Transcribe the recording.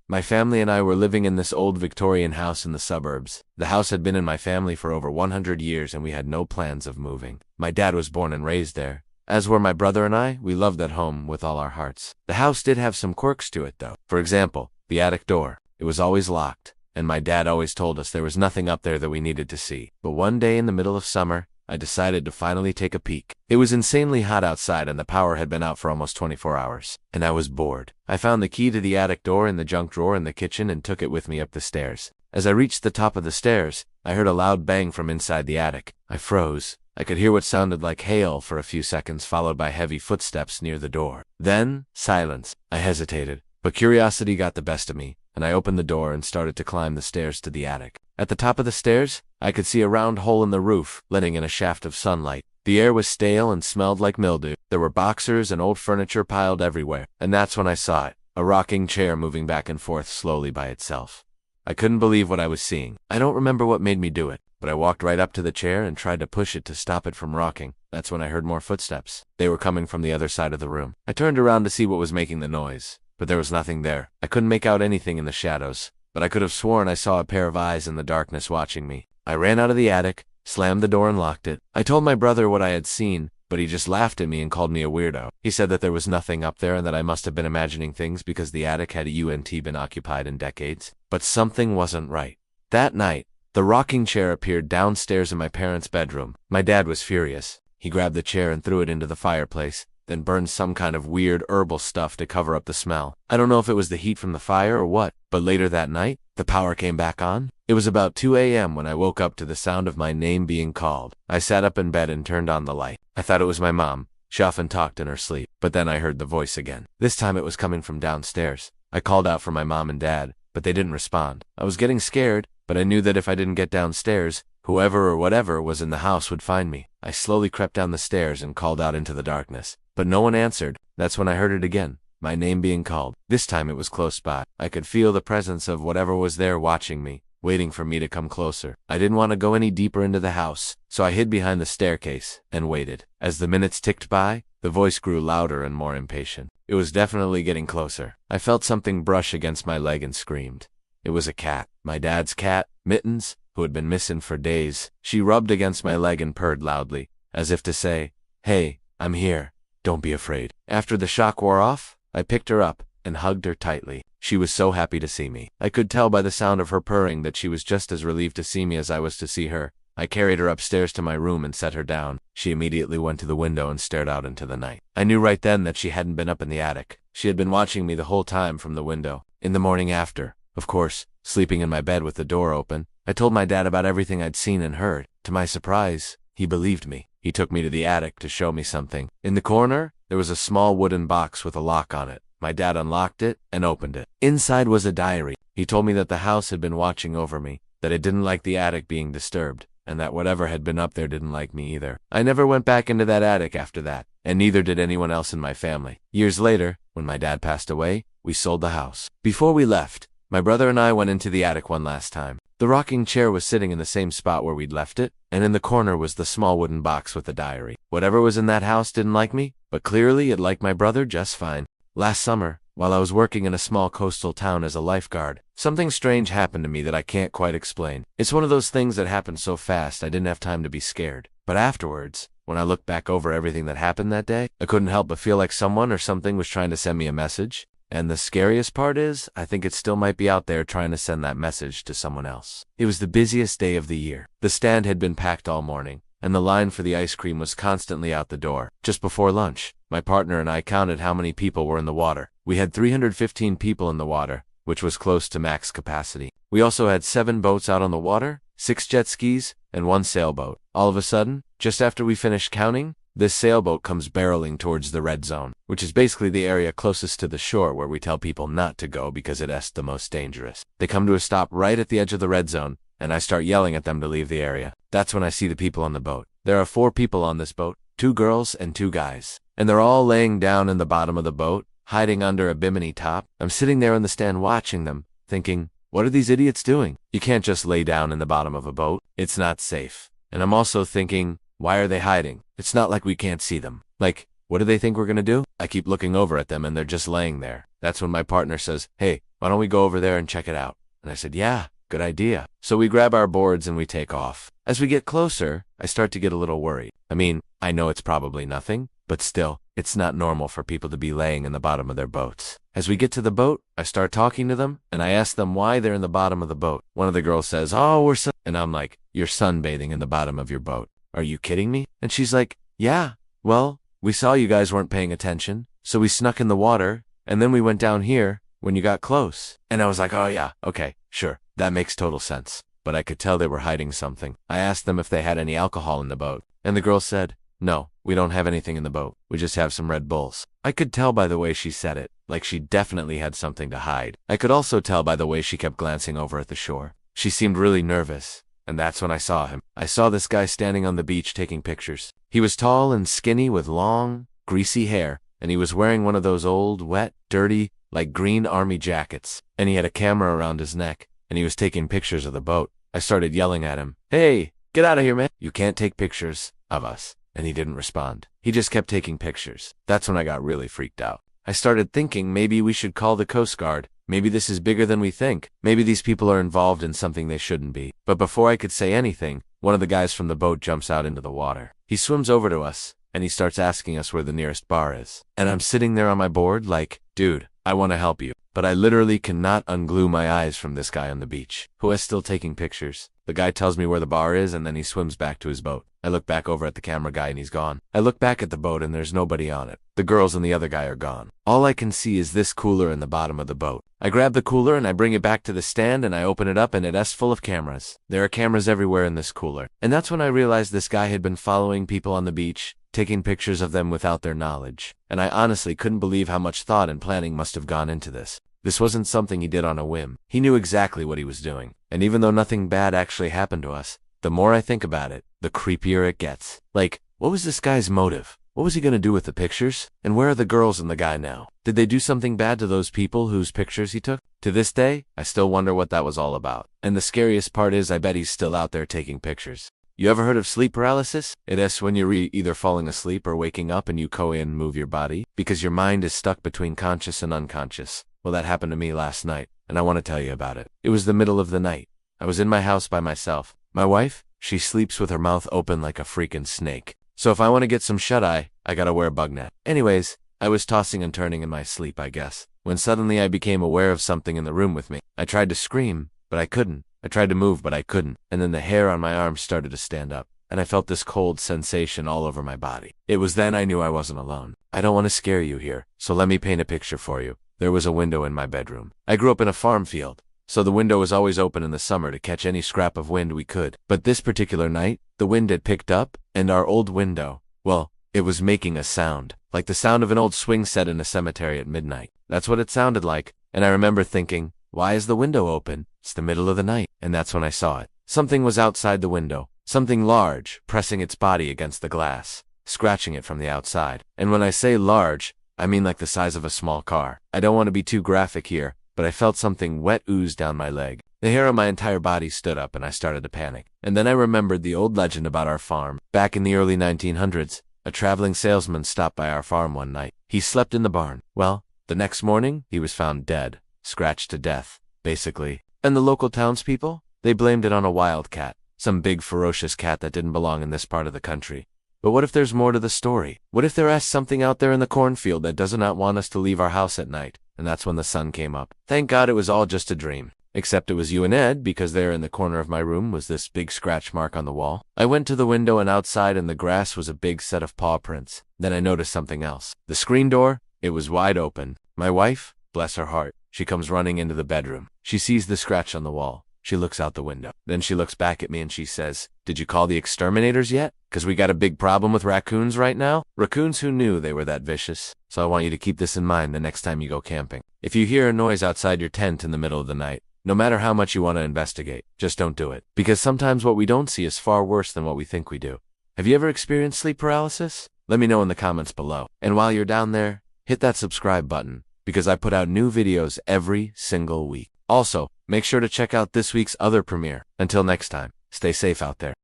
My family and I were living in this old Victorian house in the suburbs. The house had been in my family for over 100 years and we had no plans of moving. My dad was born and raised there. As were my brother and I, we loved that home with all our hearts. The house did have some quirks to it though. For example, the attic door. It was always locked, and my dad always told us there was nothing up there that we needed to see. But one day in the middle of summer, I decided to finally take a peek. It was insanely hot outside and the power had been out for almost 24 hours, and I was bored. I found the key to the attic door in the junk drawer in the kitchen and took it with me up the stairs. As I reached the top of the stairs, I heard a loud bang from inside the attic. I froze. I could hear what sounded like hail for a few seconds, followed by heavy footsteps near the door. Then, silence. I hesitated, but curiosity got the best of me, and I opened the door and started to climb the stairs to the attic. At the top of the stairs, I could see a round hole in the roof, letting in a shaft of sunlight. The air was stale and smelled like mildew. There were boxers and old furniture piled everywhere, and that's when I saw it, a rocking chair moving back and forth slowly by itself. I couldn't believe what I was seeing. I don't remember what made me do it, but I walked right up to the chair and tried to push it to stop it from rocking. That's when I heard more footsteps. They were coming from the other side of the room. I turned around to see what was making the noise, but there was nothing there. I couldn't make out anything in the shadows, but I could have sworn I saw a pair of eyes in the darkness watching me. I ran out of the attic, slammed the door and locked it. I told my brother what I had seen, but he just laughed at me and called me a weirdo. He said that there was nothing up there and that I must have been imagining things because the attic had been occupied in decades. But something wasn't right. That night, the rocking chair appeared downstairs in my parents' bedroom. My dad was furious. He grabbed the chair and threw it into the fireplace, then burned some kind of weird herbal stuff to cover up the smell. I don't know if it was the heat from the fire or what, but later that night, the power came back on. It was about 2 a.m. when I woke up to the sound of my name being called. I sat up in bed and turned on the light. I thought it was my mom. She often talked in her sleep, but then I heard the voice again. This time it was coming from downstairs. I called out for my mom and dad, but they didn't respond. I was getting scared, but I knew that if I didn't get downstairs, whoever or whatever was in the house would find me. I slowly crept down the stairs and called out into the darkness, but no one answered. That's when I heard it again, my name being called. This time it was close by. I could feel the presence of whatever was there watching me, waiting for me to come closer. I didn't want to go any deeper into the house, so I hid behind the staircase and waited. As the minutes ticked by, the voice grew louder and more impatient. It was definitely getting closer. I felt something brush against my leg and screamed. It was a cat. My dad's cat, Mittens, who had been missing for days. She rubbed against my leg and purred loudly, as if to say, "Hey, I'm here. Don't be afraid." After the shock wore off, I picked her up and hugged her tightly. She was so happy to see me. I could tell by the sound of her purring that she was just as relieved to see me as I was to see her. I carried her upstairs to my room and set her down. She immediately went to the window and stared out into the night. I knew right then that she hadn't been up in the attic. She had been watching me the whole time from the window. In the morning after, of course, sleeping in my bed with the door open, I told my dad about everything I'd seen and heard. To my surprise, he believed me. He took me to the attic to show me something. In the corner, there was a small wooden box with a lock on it. My dad unlocked it and opened it. Inside was a diary. He told me that the house had been watching over me, that it didn't like the attic being disturbed, and that whatever had been up there didn't like me either. I never went back into that attic after that, and neither did anyone else in my family. Years later, when my dad passed away, we sold the house. Before we left, my brother and I went into the attic one last time. The rocking chair was sitting in the same spot where we'd left it, and in the corner was the small wooden box with the diary. Whatever was in that house didn't like me, but clearly it liked my brother just fine. Last summer, while I was working in a small coastal town as a lifeguard, something strange happened to me that I can't quite explain. It's one of those things that happened so fast I didn't have time to be scared. But afterwards, when I looked back over everything that happened that day, I couldn't help but feel like someone or something was trying to send me a message. And the scariest part is, I think it still might be out there trying to send that message to someone else. It was the busiest day of the year. The stand had been packed all morning, and the line for the ice cream was constantly out the door. Just before lunch, my partner and I counted how many people were in the water. We had 315 people in the water, which was close to max capacity. We also had 7 boats out on the water, 6 jet skis, and 1 sailboat. All of a sudden, just after we finished counting, this sailboat comes barreling towards the red zone, which is basically the area closest to the shore where we tell people not to go because it's the most dangerous. They come to a stop right at the edge of the red zone, and I start yelling at them to leave the area. That's when I see the people on the boat. There are 4 people on this boat, 2 girls and 2 guys. And they're all laying down in the bottom of the boat, hiding under a bimini top. I'm sitting there in the stand watching them, thinking, what are these idiots doing? You can't just lay down in the bottom of a boat. It's not safe. And I'm also thinking, why are they hiding? It's not like we can't see them. Like, what do they think we're gonna do? I keep looking over at them and they're just laying there. That's when my partner says, "Hey, why why don't we go over there and check it out? And I said, yeah, good idea. So we grab our boards and we take off. As we get closer, I start to get a little worried. I mean, I know it's probably nothing, but still, it's not normal for people to be laying in the bottom of their boats. As we get to the boat, I start talking to them, and I ask them why they're in the bottom of the boat. One of the girls says, oh, we're and I'm like, you're sunbathing in the bottom of your boat. Are you kidding me? And she's like, yeah, well, we saw you guys weren't paying attention, so we snuck in the water, and then we went down here when you got close. And I was like, oh yeah, okay, sure, that makes total sense. But I could tell they were hiding something. I asked them if they had any alcohol in the boat, and the girl said, no, we don't have anything in the boat. We just have some Red Bulls. I could tell by the way she said it, like she definitely had something to hide. I could also tell by the way she kept glancing over at the shore. She seemed really nervous, and that's when I saw him. I saw this guy standing on the beach taking pictures. He was tall and skinny with long, greasy hair, and he was wearing one of those old, wet, dirty, like green army jackets, and he had a camera around his neck, and he was taking pictures of the boat. I started yelling at him, hey, get out of here, man. You can't take pictures of us. And he didn't respond. He just kept taking pictures. That's when I got really freaked out. I started thinking maybe we should call the Coast Guard. Maybe this is bigger than we think. Maybe these people are involved in something they shouldn't be. But before I could say anything, one of the guys from the boat jumps out into the water. He swims over to us, and he starts asking us where the nearest bar is. And I'm sitting there on my board like, dude, I want to help you. But I literally cannot unglue my eyes from this guy on the beach, who is still taking pictures. The guy tells me where the bar is, and then he swims back to his boat. I look back over at the camera guy, and he's gone. I look back at the boat, and there's nobody on it. The girls and the other guy are gone. All I can see is this cooler in the bottom of the boat. I grab the cooler, and I bring it back to the stand, and I open it up, and it's full of cameras. There are cameras everywhere in this cooler. And that's when I realized this guy had been following people on the beach, taking pictures of them without their knowledge. And I honestly couldn't believe how much thought and planning must have gone into this. This wasn't something he did on a whim. He knew exactly what he was doing. And even though nothing bad actually happened to us, the more I think about it, the creepier it gets. Like, what was this guy's motive? What was he gonna do with the pictures? And where are the girls and the guy now? Did they do something bad to those people whose pictures he took? To this day, I still wonder what that was all about. And the scariest part is I bet he's still out there taking pictures. You ever heard of sleep paralysis? It is when you're either falling asleep or waking up and you go in and move your body because your mind is stuck between conscious and unconscious. Well, that happened to me last night, and I want to tell you about it. It was the middle of the night. I was in my house by myself. My wife, she sleeps with her mouth open like a freaking snake. So if I want to get some shut-eye, I gotta wear a bug net. Anyways, I was tossing and turning in my sleep, I guess, when suddenly I became aware of something in the room with me. I tried to scream, but I couldn't. I tried to move, but I couldn't. And then the hair on my arms started to stand up, and I felt this cold sensation all over my body. It was then I knew I wasn't alone. I don't want to scare you here, so let me paint a picture for you. There was a window in my bedroom. I grew up in a farm field, so the window was always open in the summer to catch any scrap of wind we could. But this particular night, the wind had picked up, and our old window, well, it was making a sound, like the sound of an old swing set in a cemetery at midnight. That's what it sounded like, and I remember thinking, why is the window open? It's the middle of the night. And that's when I saw it. Something was outside the window, something large, pressing its body against the glass, scratching it from the outside. And when I say large, I mean like the size of a small car. I don't want to be too graphic here, but I felt something wet ooze down my leg. The hair on my entire body stood up and I started to panic. And then I remembered the old legend about our farm. Back in the early 1900s, a traveling salesman stopped by our farm one night. He slept in the barn. Well, the next morning, he was found dead, scratched to death, basically. And the local townspeople? They blamed it on a wild cat, some big ferocious cat that didn't belong in this part of the country. But what if there's more to the story? What if there is something out there in the cornfield that does not want us to leave our house at night? And that's when the sun came up. Thank God it was all just a dream. Except it was you and Ed, because there in the corner of my room was this big scratch mark on the wall. I went to the window and outside in the grass was a big set of paw prints. Then I noticed something else. The screen door, it was wide open. My wife, bless her heart, she comes running into the bedroom. She sees the scratch on the wall. She looks out the window. Then she looks back at me and she says, "Did you call the exterminators yet? 'Cause we got a big problem with raccoons right now." Raccoons who knew they were that vicious. So I want you to keep this in mind the next time you go camping. If you hear a noise outside your tent in the middle of the night, no matter how much you want to investigate, just don't do it. Because sometimes what we don't see is far worse than what we think we do. Have you ever experienced sleep paralysis? Let me know in the comments below. And while you're down there, hit that subscribe button, because I put out new videos every single week. Also, make sure to check out this week's other premiere. Until next time, stay safe out there.